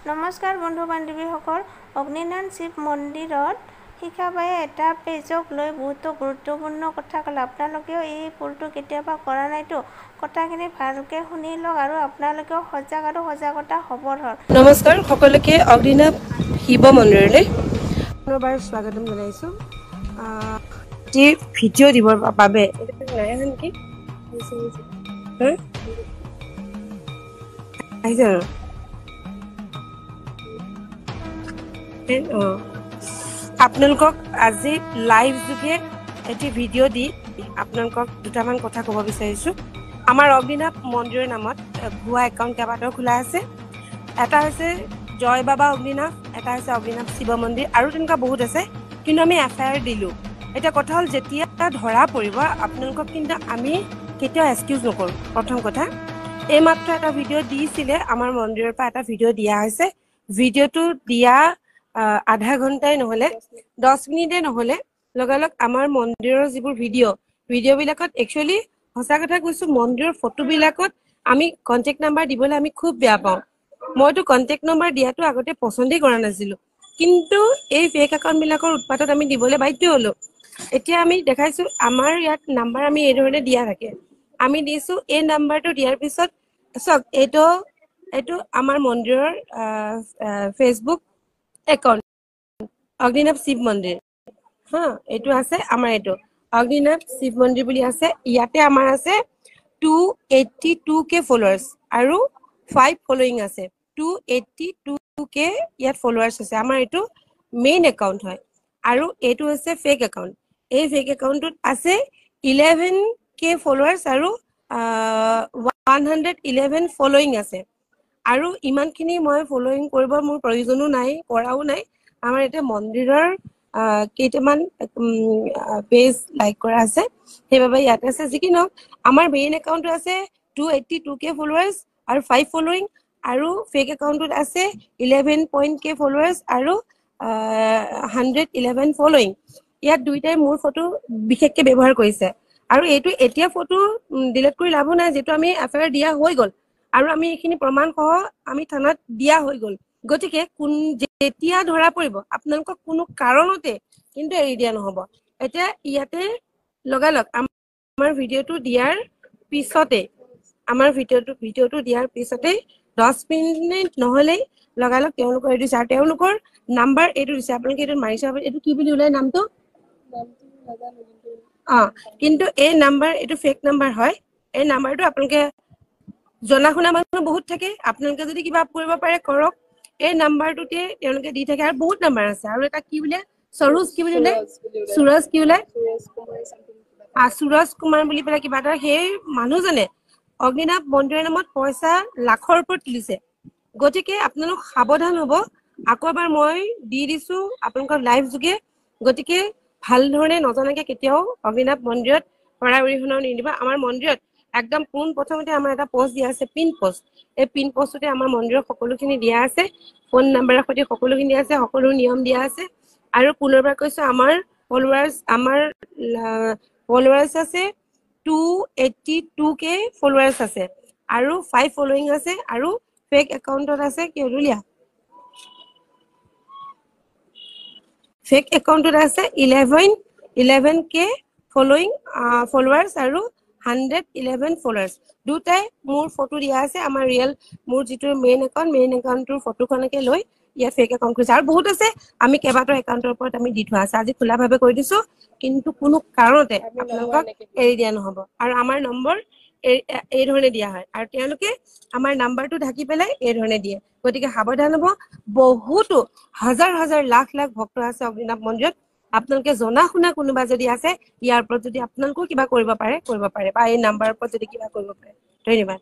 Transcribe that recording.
নমস্কাৰ বন্ধু বান্ধৱীসকল, অগ্নিনাথ শিৱ মন্দিৰত শিখাবায়ে এটা পেজক লৈ বহুতো গুৰুত্বপূৰ্ণ কথা ক'লে। আপোনালোকেও এই ভুলটো কেতিয়াবা কৰা নাইতো? কথাখিনি ভালকৈ শুনি লওক আৰু আপোনালোকেও সজাগ আৰু সজাগতা হ'ব ধৰ। নমস্কাৰ সকলোকে অগ্নিনাথ শিৱ মন্দিৰলৈ পুনৰবাৰ স্বাগতম জনাইছোঁ। যি ভিডিঅ' দিবৰ বাবে আপোনালোকক আজি লাইভ যোগে এটি ভিডিঅ' দি আপোনালোকক দুটামান কথা ক'ব বিচাৰিছোঁ। আমাৰ অগ্নিনাথ মন্দিৰৰ নামত ভুৱা একাউণ্ট কেইবাটাও খোলা আছে। এটা হৈছে জয় বাবা অগ্নিনাথ, এটা হৈছে অগ্নিনাথ শিৱ মন্দিৰ, আৰু তেনেকুৱা বহুত আছে। কিন্তু আমি FIR দিলোঁ। এতিয়া কথা হ'ল, যেতিয়া ধৰা পৰিব আপোনালোকক কিন্তু আমি কেতিয়াও এক্সকিউজ নকৰোঁ। প্ৰথম কথা, এইমাত্ৰ এটা ভিডিঅ' দিছিলে, আমাৰ মন্দিৰৰ পৰা এটা ভিডিঅ' দিয়া হৈছে। ভিডিঅ'টো দিয়া আধা ঘণ্টাই নহ'লে 10 মিনিটেই নহ'লে লগালগ আমাৰ মন্দিৰৰ যিবোৰ ভিডিঅ'বিলাকত একচুৱেলি সঁচা কথা কৈছোঁ, মন্দিৰৰ ফটোবিলাকত আমি কণ্টেক্ট নাম্বাৰ দিবলৈ আমি খুব বেয়া পাওঁ। মইতো কণ্টেক্ট নম্বৰ দিয়াটো আগতে পচন্দেই কৰা নাছিলোঁ, কিন্তু এই ফেক একাউণ্টবিলাকৰ উৎপাতত আমি দিবলৈ বাধ্য হ'লোঁ। এতিয়া আমি দেখাইছোঁ, আমাৰ ইয়াত নাম্বাৰ আমি এই ধৰণে দিয়া থাকে। আমি দিছোঁ, এই নাম্বাৰটো দিয়াৰ পিছত চাওক, এইটো আমাৰ মন্দিৰৰ ফেচবুক একাউণ্ট অগ্নিনাথ শিৱ মন্দিৰ, হা, এইটো আছে আমাৰ, এইটো অগ্নিনাথ শিৱ মন্দিৰ বুলি আছে। ইয়াতে আমাৰ আছে 282K ফলোৱাৰ্ছ আৰু 5 ফলোয়িং আছে। 282K ইয়াত ফলোৱাৰ্ছ আছে। আমাৰ এইটো মেইন একাউণ্ট হয়, আৰু এইটো হৈছে ফেক একাউণ্ট। এই ফেক একাউণ্টটোত আছে 11K ফলোৱাৰ্ছ আৰু 111 ফলোয়িং আছে। আৰু ইমানখিনি মই ফলোয়িং কৰিব মোৰ প্ৰয়োজনো নাই, কৰাও নাই। আমাৰ এতিয়া মন্দিৰৰ কেইটামান পেজ লাইক কৰা আছে, সেইবাবে ইয়াতে আছে। যি কি নহওক, আমাৰ মেইন একাউণ্টটো আছে 282K ফলোৱাৰ্ছ আৰু 5 ফলোয়িং, আৰু ফেক একাউণ্টটোত আছে 11K ফলোৱাৰ্ছ আৰু 111 ফলোয়িং। ইয়াত দুইটাই মোৰ ফটো বিশেষকৈ ব্যৱহাৰ কৰিছে, আৰু এইটো এতিয়া ফটো ডিলিট কৰি লাভো নাই, যিহেতু আমি FIR দিয়া হৈ গ'ল, আৰু আমি এইখিনি প্ৰমাণ সহ আমি থানাত দিয়া হৈ গ'ল। গতিকে যেতিয়া ধৰা পৰিব আপোনালোকক কোনো কাৰণতে কিন্তু এৰি দিয়া নহ'ব। এতিয়া ইয়াতে লগালগ আমাৰ ভিডিঅ'টো দিয়াৰ পিছতে 10 মিনিট নহ'লেই লগালগ তেওঁলোকৰ এইটো দিছে, আৰু তেওঁলোকৰ নাম্বাৰ এইটো দিছে। আপোনালোকে এইটো মাৰি চাব, এইটো কি বুলি ওলাই নামটো, কিন্তু এই নাম্বাৰ, এইটো ফেক নাম্বাৰ হয়। এই নাম্বাৰটো আপোনালোকে জনা শুনা মানুহ বহুত থাকে, আপোনালোকে যদি কিবা কৰিব পাৰে কৰক। এই নাম্বাৰটোতে তেওঁলোকে দি থাকে, আৰু বহুত নাম্বাৰ আছে। আৰু এটা কি বোলে, সৰোজ কি বুলি ওলাই, সুৰজ কি ওলাই, সুৰজ কুমাৰ বুলি পেলাই কিবা এটা, সেই মানুহজনে অগ্নিনাথ মন্দিৰৰ নামত পইচা লাখৰ ওপৰত তুলিছে। গতিকে আপোনালোক সাৱধান হ'ব। আকৌ এবাৰ মই দি দিছোঁ আপোনালোকৰ লাইভ যোগে। গতিকে ভাল ধৰণে নজনাকে কেতিয়াও অগ্নিনাথ মন্দিৰত শৰাই অৰিহণাও নিদিবা। আমাৰ মন্দিৰত একদম পোন প্ৰথমতে আমাৰ এটা পোষ্ট দিয়া আছে, পিন পোষ্ট। এই পিন পোষ্টতে আমাৰ মন্দিৰৰ সকলোখিনি দিয়া আছে, ফোন নাম্বাৰৰ সৈতে সকলোখিনি দিয়া আছে, সকলো নিয়ম দিয়া আছে। আৰু পুনৰবাৰ কৈছোঁ, আমাৰ ফলোৱাৰ্ছ আছে 282K ফলোৱাৰ্ছ আছে, আৰু 5 ফলোয়িং আছে, আৰু ফেক একাউণ্টত আছে ফেক একাউণ্টত আছে 11K ফলোৱাৰ্ছ আৰু 111 ফলোৱাৰ্ছ। দুটাই মোৰ ফটো দিয়া আছে। আমাৰ ৰিয়েল মোৰ যিটো মেইন একাউণ্টটোৰ ফটোখনকে লৈ ইয়াত ফেক একাউণ্ট খুলিছে, আৰু বহুত আছে। আমি কেইবাটাও একাউণ্টৰ ওপৰত আমি দি থোৱা আছে। আজি খোলাভাৱে কৰি দিছোঁ, কিন্তু কোনো কাৰণতে আপোনালোকক এৰি দিয়া নহ'ব। আৰু আমাৰ নম্বৰ এই ধৰণে দিয়া হয়, আৰু তেওঁলোকে আমাৰ নাম্বাৰটো ঢাকি পেলাই এই ধৰণে দিয়ে। গতিকে সাৱধান হ'ব। বহুতো হাজাৰ হাজাৰ লাখ লাখ ভক্ত আছে অগ্নিনাথ মন্দিৰত। আপোনালোকে জনা শুনা কোনোবা যদি আছে, ইয়াৰ ওপৰত যদি আপোনালোকেও কিবা কৰিব পাৰে, বা এই নাম্বাৰৰ ওপৰত যদি কিবা কৰিব পাৰে। ধন্যবাদ।